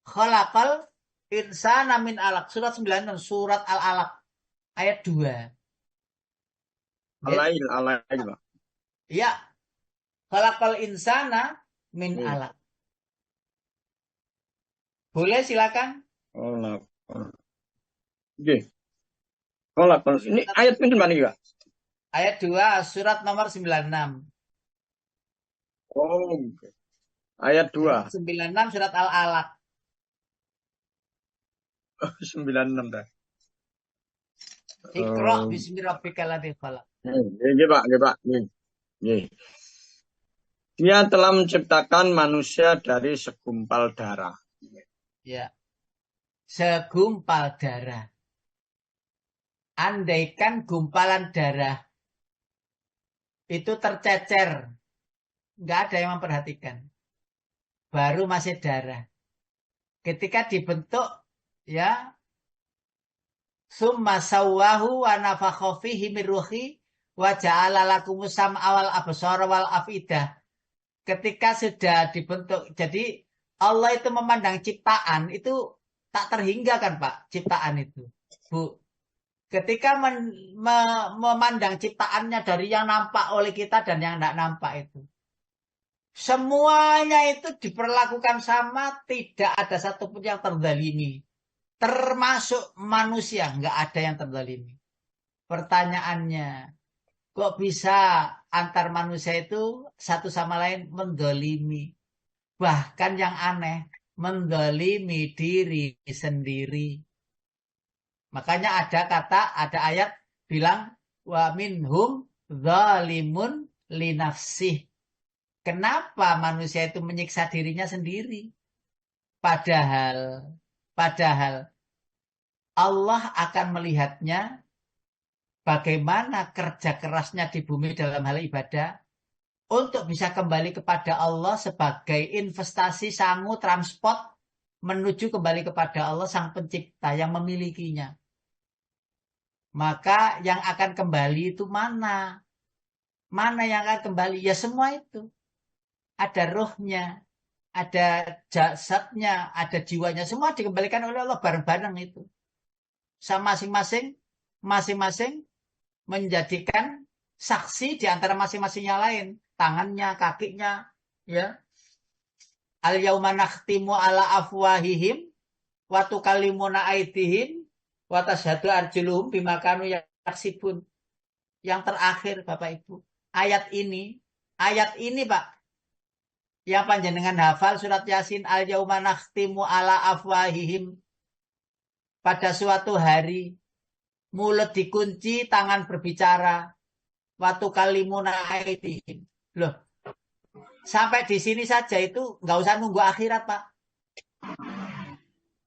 Khalaqal insana min 'alaq. Surat 96, surat Al-Alaq ayat 2. Alail, Pak. Ya. Khalaqal insana min 'alaq. Boleh silakan. Oke. Ini ayat pinten mana juga? Ayat 2 surat nomor 96. Oh, ayat 2. 96 surat Al-Alaq. 96 dah. Iqra bismi rabbikal ladzi khalaq. Nggih, Pak. Nggih. Dia telah menciptakan manusia dari segumpal darah. Ya. Segumpal darah. Andaikan gumpalan darah itu tercecer, nggak ada yang memperhatikan. Baru masih darah. Ketika dibentuk, ya, summa sawwahu wa nafakha fihi min ruhi wa ja'ala lakumus sam'a wal absara wal afidah. Ketika sudah dibentuk, jadi Allah itu memandang ciptaan itu tak terhingga kan Pak, ciptaan itu. Bu, ketika memandang ciptaannya dari yang nampak oleh kita dan yang tidak nampak itu. Semuanya itu diperlakukan sama, tidak ada satupun yang terzalimi. Termasuk manusia, nggak ada yang terzalimi. Pertanyaannya, kok bisa antar manusia itu satu sama lain mendolimi? Bahkan yang aneh, mendolimi diri sendiri. Makanya ada ayat bilang, wa minhum zalimun linafsih. Kenapa manusia itu menyiksa dirinya sendiri? Padahal Allah akan melihatnya bagaimana kerja kerasnya di bumi dalam hal ibadah untuk bisa kembali kepada Allah sebagai investasi sangu transport menuju kembali kepada Allah Sang Pencipta yang memilikinya. Maka yang akan kembali itu mana? Mana yang akan kembali? Ya semua itu. Ada rohnya, ada jasadnya, ada jiwanya. Semua dikembalikan oleh Allah bareng-bareng itu. Sama masing-masing menjadikan saksi di antara masing-masingnya lain. Tangannya, kakinya, ya. Al-yauma nakhtimu ala afwahihim wa tukallimuna aydihim wa tashhadu arjuluhum bima kanu yaksibun. Yang terakhir Bapak Ibu, ayat ini Pak, yang panjenengan hafal surat Yasin, al-yauma nakhtimu ala afwahihim. Pada suatu hari mulut dikunci, tangan berbicara. Watu kalimuna aydihim. Loh, sampai di sini saja itu nggak usah nunggu akhirat Pak.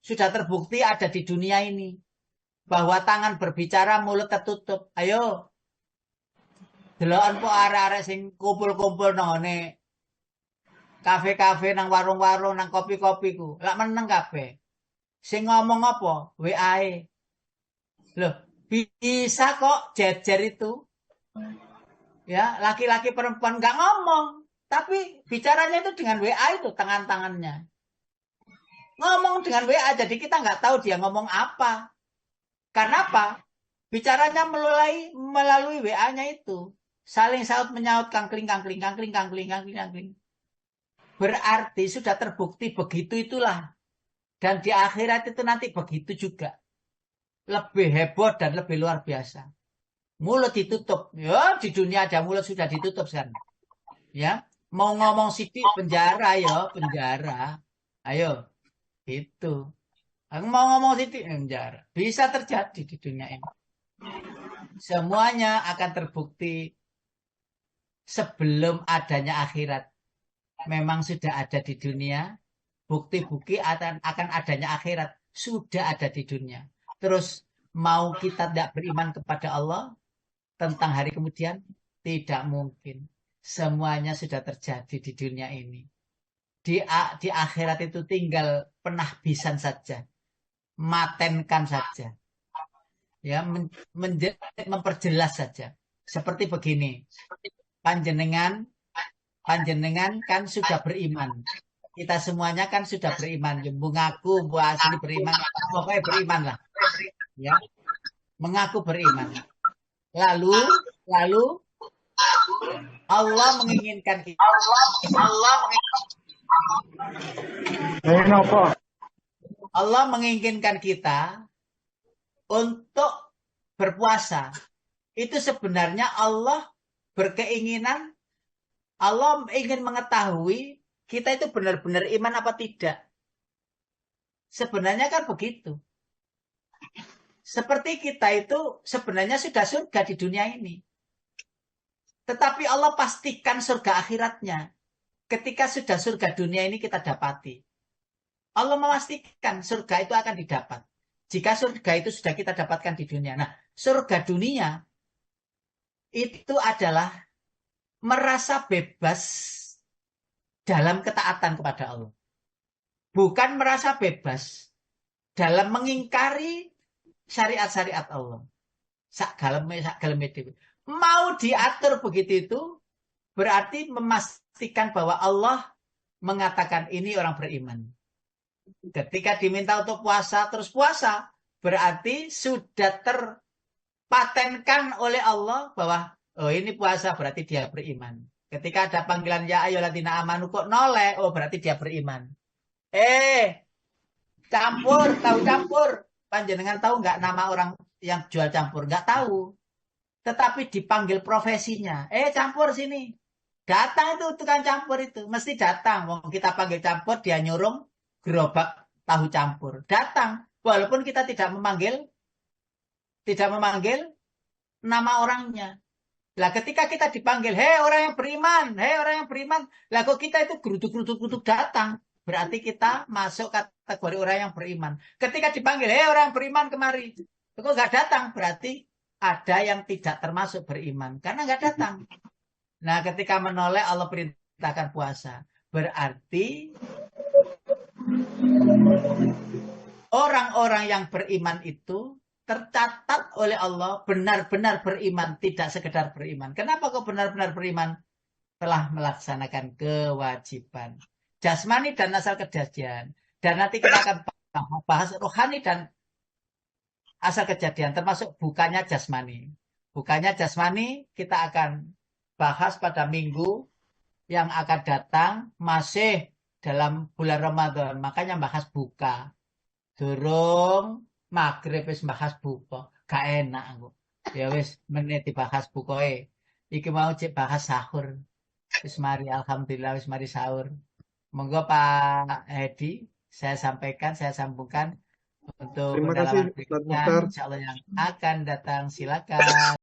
Sudah terbukti ada di dunia ini bahwa tangan berbicara, mulut tertutup. Ayo, deloken po arek-arek sing kumpul-kumpul nongone kafe-kafe, nang warung-warung, nang kopi-kopi ku. Lak meneng kabeh. Sing ngomong apa? WA-e. Loh, bisa kok jejer itu. Ya, laki-laki perempuan nggak ngomong. Tapi bicaranya itu dengan WA itu, tangan-tangannya. Ngomong dengan WA, jadi kita nggak tahu dia ngomong apa. Karena apa? Bicaranya melalui WA-nya itu. Saling saut menyaut, kangkling. Berarti sudah terbukti begitu itulah. Dan di akhirat itu nanti begitu juga. Lebih heboh dan lebih luar biasa. Mulut ditutup. Ya, di dunia aja mulut sudah ditutup kan. Ya, mau ngomong sidik penjara ya, penjara. Ayo, itu. Mau ngomong sidik penjara. Bisa terjadi di dunia ini. Semuanya akan terbukti sebelum adanya akhirat. Memang sudah ada di dunia, bukti-bukti akan adanya akhirat sudah ada di dunia. Terus mau kita tidak beriman kepada Allah tentang hari kemudian? Tidak mungkin. Semuanya sudah terjadi di dunia ini. Di akhirat itu tinggal penahbisan saja, matenkan saja, ya, memperjelas saja. Seperti begini. panjenengan kan sudah beriman. Kita semuanya kan sudah beriman. Mengaku bahwa asli beriman, pokoknya beriman lah. Ya, mengaku beriman. Lalu Allah menginginkan kita. Allah menginginkan kita untuk berpuasa. Itu sebenarnya Allah berkeinginan, Allah ingin mengetahui kita itu benar-benar iman apa tidak. Sebenarnya kan begitu. Seperti kita itu sebenarnya sudah surga di dunia ini. Tetapi Allah pastikan surga akhiratnya. Ketika sudah surga dunia ini kita dapati. Allah memastikan surga itu akan didapat. Jika surga itu sudah kita dapatkan di dunia. Nah, surga dunia itu adalah merasa bebas dalam ketaatan kepada Allah. Bukan merasa bebas dalam mengingkari syariat-syariat Allah. Mau diatur begitu itu berarti memastikan bahwa Allah mengatakan ini orang beriman. Ketika diminta untuk puasa terus puasa, berarti sudah terpatenkan oleh Allah bahwa oh ini puasa berarti dia beriman. Ketika ada panggilan ya ayyuhalladzina amanu kok noleh, oh berarti dia beriman. Tahu campur. Panjenengan tahu nggak nama orang yang jual campur? Nggak tahu. Tetapi dipanggil profesinya. Campur sini. Datang itu tukang campur itu. Mesti datang. Mau kita panggil campur, dia nyurung gerobak tahu campur. Datang. Walaupun kita tidak memanggil nama orangnya. Lah ketika kita dipanggil, hei orang yang beriman. Lah kok kita itu geruduk datang. Berarti kita masuk kategori orang yang beriman. Ketika dipanggil, hei orang yang beriman kemari. Kok nggak datang? Berarti ada yang tidak termasuk beriman. Karena nggak datang. Nah ketika menoleh Allah perintahkan puasa. Berarti orang-orang yang beriman itu tercatat oleh Allah benar-benar beriman. Tidak sekedar beriman. Kenapa kok benar-benar beriman? Telah melaksanakan kewajiban. Jasmani dan asal kejadian. Dan nanti kita akan bahas rohani dan asal kejadian. Termasuk bukannya jasmani. Bukannya jasmani kita akan bahas pada minggu yang akan datang. Masih dalam bulan Ramadan. Makanya bahas buka. Durung maghrib wis bahas buka. Gak enak aku. Ya wis menit dibahas buka. Iki mau cek bahas sahur. Wis mari alhamdulillah wis mari sahur. Monggo Pak Hedi, saya sampaikan, saya sambungkan untuk Terima kasih pendalaman Ustaz berikutnya. Mukhtar. Insya Allah yang akan datang silakan.